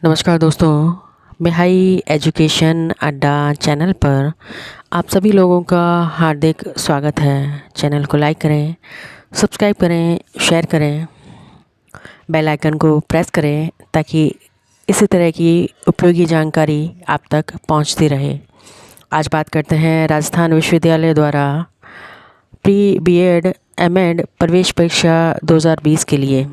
नमस्कार दोस्तों, मैं हाई एजुकेशन अड्डा चैनल पर आप सभी लोगों का हार्दिक स्वागत है। चैनल को लाइक करें, सब्सक्राइब करें, शेयर करें, बेल आइकन को प्रेस करें ताकि इसी तरह की उपयोगी जानकारी आप तक पहुंचती रहे। आज बात करते हैं राजस्थान विश्वविद्यालय द्वारा प्री बीएड एमएड प्रवेश परीक्षा 2020 के लिए।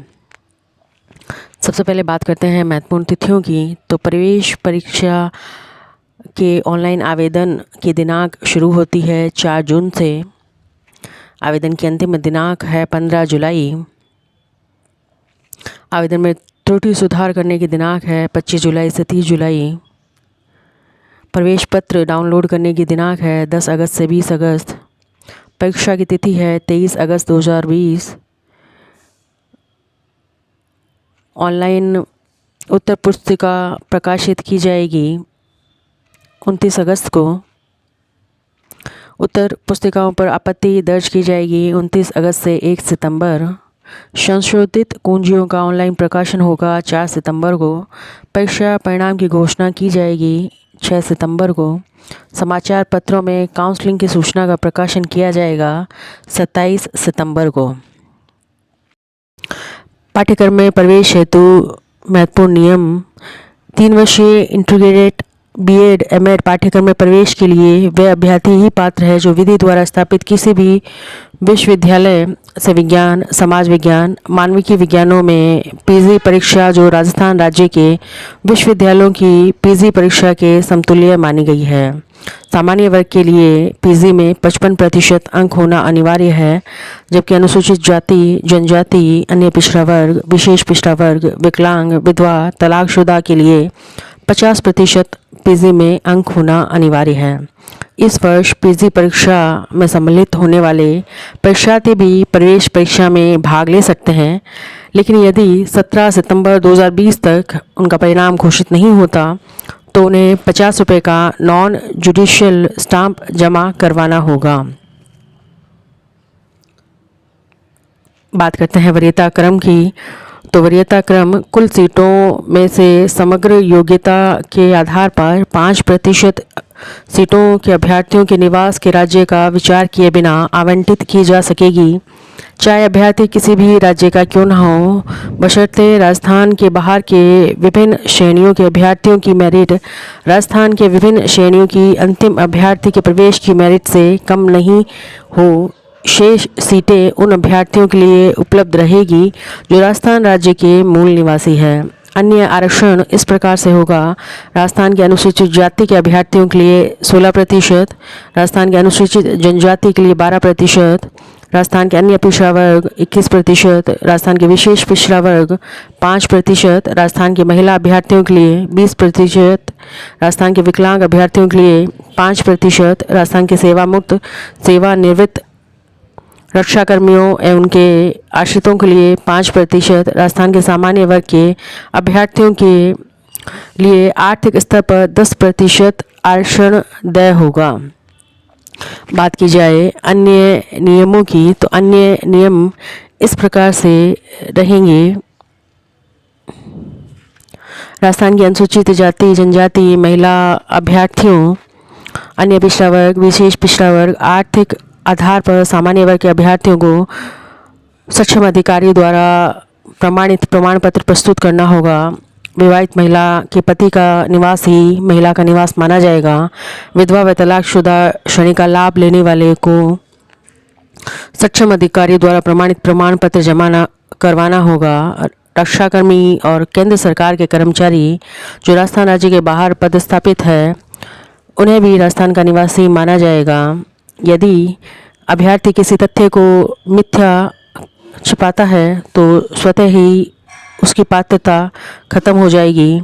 सबसे पहले बात करते हैं महत्वपूर्ण तिथियों की। तो प्रवेश परीक्षा के ऑनलाइन आवेदन की दिनांक शुरू होती है 4 जून से। आवेदन की अंतिम दिनांक है 15 जुलाई। आवेदन में त्रुटि सुधार करने की दिनांक है 25 जुलाई से 30 जुलाई। प्रवेश पत्र डाउनलोड करने की दिनांक है 10 अगस्त से 20 अगस्त। परीक्षा की तिथि है 23 अगस्त 2020। ऑनलाइन उत्तर पुस्तिका प्रकाशित की जाएगी 29 अगस्त को। उत्तर पुस्तिकाओं पर आपत्ति दर्ज की जाएगी 29 अगस्त से 1 सितंबर। संशोधित कुंजियों का ऑनलाइन प्रकाशन होगा 4 सितंबर को। परीक्षा परिणाम की घोषणा की जाएगी 6 सितंबर को। समाचार पत्रों में काउंसलिंग की सूचना का प्रकाशन किया जाएगा 27 सितंबर को। पाठ्यक्रम में प्रवेश हेतु महत्वपूर्ण नियम। 3 वर्षीय इंटीग्रेटेड बीएड एमएड पाठ्यक्रम में प्रवेश के लिए वह अभ्यर्थी ही पात्र है जो विधि द्वारा स्थापित किसी भी विश्वविद्यालय से विज्ञान, समाज विज्ञान, मानविकी विज्ञानों में पीजी परीक्षा जो राजस्थान राज्य के विश्वविद्यालयों की पीजी परीक्षा के समतुल्य मानी गई है। सामान्य वर्ग के लिए पीजी में 55% अंक होना अनिवार्य है, जबकि अनुसूचित जाति, जनजाति, अन्य पिछड़ा वर्ग, विशेष पिछड़ा वर्ग, विकलांग, विधवा, तलाकशुदा के लिए 50% पीजी में अंक होना अनिवार्य है। इस वर्ष पीजी परीक्षा में सम्मिलित होने वाले परीक्षार्थी भी प्रवेश परीक्षा में भाग ले सकते हैं, लेकिन यदि 17 सितंबर 2020 तक उनका परिणाम घोषित नहीं होता तो उन्हें 50 रुपये का नॉन जुडिशियल स्टाम्प जमा करवाना होगा। बात करते हैं वरीयता क्रम की। तो वरीयता क्रम कुल सीटों में से समग्र योग्यता के आधार पर 5% सीटों के अभ्यर्थियों के निवास के राज्य का विचार किए बिना आवंटित की जा सकेगी, चाहे अभ्यर्थी किसी भी राज्य का क्यों न हो, बशर्ते राजस्थान के बाहर के विभिन्न श्रेणियों के अभ्यर्थियों की मेरिट राजस्थान के विभिन्न श्रेणियों की अंतिम अभ्यर्थी के प्रवेश की मेरिट से कम नहीं हो। शेष सीटें उन अभ्यर्थियों के लिए उपलब्ध रहेगी जो राजस्थान राज्य के मूल निवासी है। अन्य आरक्षण इस प्रकार से होगा: राजस्थान के अनुसूचित जाति के अभ्यर्थियों के लिए 16%, राजस्थान के अनुसूचित जनजाति के लिए 12%, राजस्थान के अन्य पिछड़ा वर्ग 21%, राजस्थान के विशेष पिछड़ा वर्ग 5%, राजस्थान के महिला अभ्यर्थियों के लिए 20%, राजस्थान के विकलांग अभ्यर्थियों के लिए 5%, राजस्थान के सेवामुक्त सेवानिवृत्त रक्षाकर्मियों एवं उनके आश्रितों के लिए 5%, राजस्थान के सामान्य वर्ग के अभ्यर्थियों के लिए आर्थिक स्तर पर 10% आरक्षण तय होगा। बात की जाए अन्य नियमों की, तो अन्य नियम इस प्रकार से रहेंगे: राजस्थान की अनुसूचित जाति, जनजाति, महिला अभ्यर्थियों, अन्य पिछड़ा वर्ग, विशेष पिछड़ा वर्ग, आर्थिक आधार पर सामान्य वर्ग के अभ्यर्थियों को सक्षम अधिकारी द्वारा प्रमाणित प्रमाण पत्र प्रस्तुत करना होगा। विवाहित महिला के पति का निवास ही महिला का निवास माना जाएगा। विधवा व तलाकशुदा श्रेणी का लाभ लेने वाले को सक्षम अधिकारी द्वारा प्रमाणित प्रमाण पत्र जमा करवाना होगा। रक्षाकर्मी और केंद्र सरकार के कर्मचारी जो राजस्थान राज्य के बाहर पदस्थापित है, उन्हें भी राजस्थान का निवासी माना जाएगा। यदि अभ्यर्थी किसी तथ्य को मिथ्या छिपाता है तो स्वतः ही उसकी पात्रता खत्म हो जाएगी।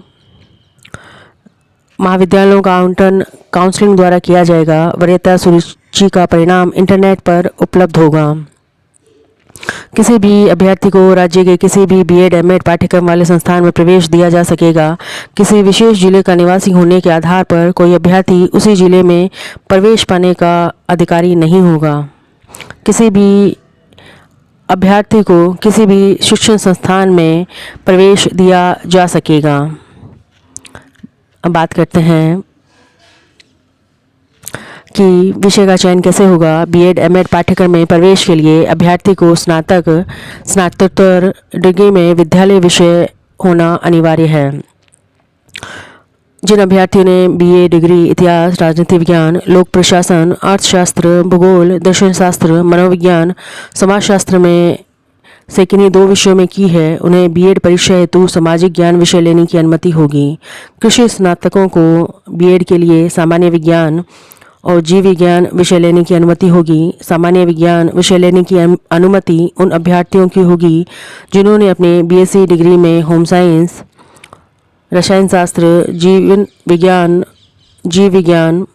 महाविद्यालयों का आवंटन काउंसलिंग द्वारा किया जाएगा। वरीयता सूची का परिणाम इंटरनेट पर उपलब्ध होगा। किसी भी अभ्यर्थी को राज्य के किसी भी बीएड एमएड पाठ्यक्रम वाले संस्थान में प्रवेश दिया जा सकेगा। किसी विशेष जिले का निवासी होने के आधार पर कोई अभ्यर्थी उसी जिले में प्रवेश पाने का अधिकारी नहीं होगा। किसी भी अभ्यर्थी को किसी भी शिक्षण संस्थान में प्रवेश दिया जा सकेगा। अब बात करते हैं कि विषय का चयन कैसे होगा। बीएड एमएड पाठ्यक्रम में प्रवेश के लिए अभ्यर्थी को स्नातकोत्तर डिग्री में विद्यालय विषय होना अनिवार्य है। जिन अभ्यर्थियों ने बीए डिग्री इतिहास, राजनीति विज्ञान, लोक प्रशासन, अर्थशास्त्र, भूगोल, दर्शन शास्त्र, मनोविज्ञान, समाजशास्त्र में से किन्हीं 2 विषयों में की है, उन्हें बीएड परीक्षा हेतु सामाजिक ज्ञान विषय लेने की अनुमति होगी। कृषि स्नातकों को बीएड के लिए सामान्य विज्ञान और जीव विज्ञान विषय लेने की अनुमति होगी। सामान्य विज्ञान विषय लेने की अनुमति उन अभ्यर्थियों की होगी जिन्होंने अपने बीएससी डिग्री में होम साइंस, रसायन शास्त्र, जीव विज्ञान,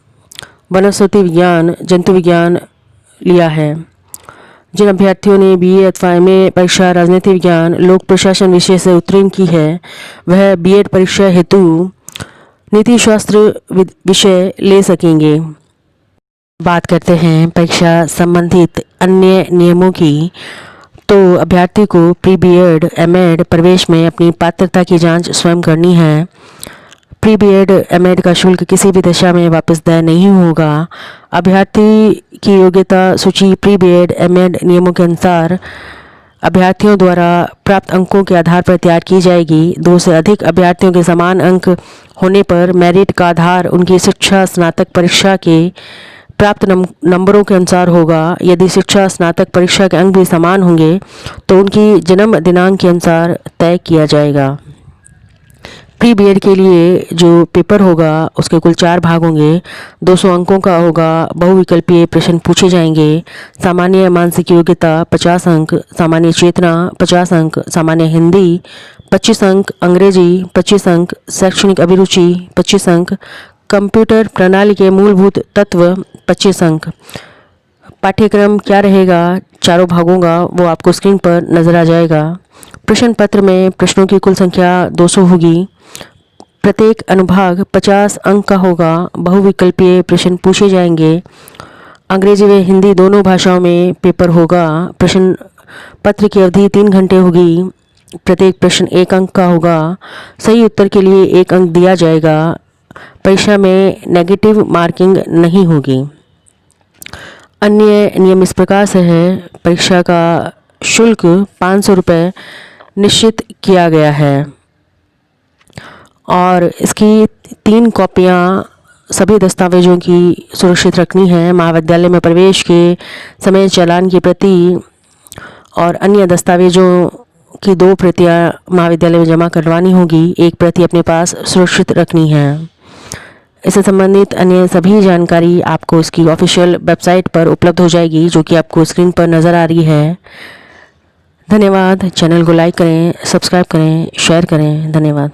वनस्पति विज्ञान, जंतु विज्ञान लिया है। जिन अभ्यर्थियों ने बीए अथवा एमए परीक्षा राजनीति विज्ञान, लोक प्रशासन विषय से उत्तीर्ण की है, वह बीएड परीक्षा हेतु नीति शास्त्र विषय ले सकेंगे। बात करते हैं परीक्षा संबंधित अन्य नियमों की। तो अभ्यर्थी को प्री बीएड एमएड प्रवेश में अपनी पात्रता की जांच स्वयं करनी है। प्री बीएड एमएड का शुल्क किसी भी दशा में वापस देय नहीं होगा। अभ्यर्थी की योग्यता सूची प्री बीएड एमएड नियमों के अनुसार अभ्यर्थियों द्वारा प्राप्त अंकों के आधार पर तैयार की जाएगी। 2 से अधिक अभ्यर्थियों के समान अंक होने पर मेरिट का आधार उनकी शिक्षा स्नातक परीक्षा के प्राप्त नंबरों के अनुसार होगा। यदि शिक्षा स्नातक परीक्षा के अंक भी समान होंगे तो उनकी जन्म दिनांक के अनुसार तय किया जाएगा। प्री बीएड के लिए जो पेपर होगा उसके कुल 4 भाग होंगे। 200 अंकों का होगा। बहुविकल्पीय प्रश्न पूछे जाएंगे। सामान्य मानसिक योग्यता 50 अंक, सामान्य चेतना 50 अंक, सामान्य हिंदी 25 अंक, अंग्रेजी 25 अंक, शैक्षणिक अभिरुचि 25 अंक, कंप्यूटर प्रणाली के मूलभूत तत्व 25 अंक। पाठ्यक्रम क्या रहेगा 4 भागों का वो आपको स्क्रीन पर नज़र आ जाएगा। प्रश्न पत्र में प्रश्नों की कुल संख्या 200 होगी। प्रत्येक अनुभाग 50 अंक का होगा। बहुविकल्पीय प्रश्न पूछे जाएंगे। अंग्रेजी व हिंदी दोनों भाषाओं में पेपर होगा। प्रश्न पत्र की अवधि 3 घंटे होगी। प्रत्येक प्रश्न 1 अंक का होगा। सही उत्तर के लिए 1 अंक दिया जाएगा। परीक्षा में नेगेटिव मार्किंग नहीं होगी। अन्य नियम इस प्रकार से है। परीक्षा का शुल्क 500 रुपये निश्चित किया गया है और इसकी 3 कॉपियाँ सभी दस्तावेजों की सुरक्षित रखनी है। महाविद्यालय में प्रवेश के समय चालान की प्रति और अन्य दस्तावेजों की 2 प्रतियाँ महाविद्यालय में जमा करवानी होगी। 1 प्रति अपने पास सुरक्षित रखनी है। इससे संबंधित अन्य सभी जानकारी आपको इसकी ऑफिशियल वेबसाइट पर उपलब्ध हो जाएगी जो कि आपको स्क्रीन पर नज़र आ रही है। धन्यवाद। चैनल को लाइक करें, सब्सक्राइब करें, शेयर करें। धन्यवाद।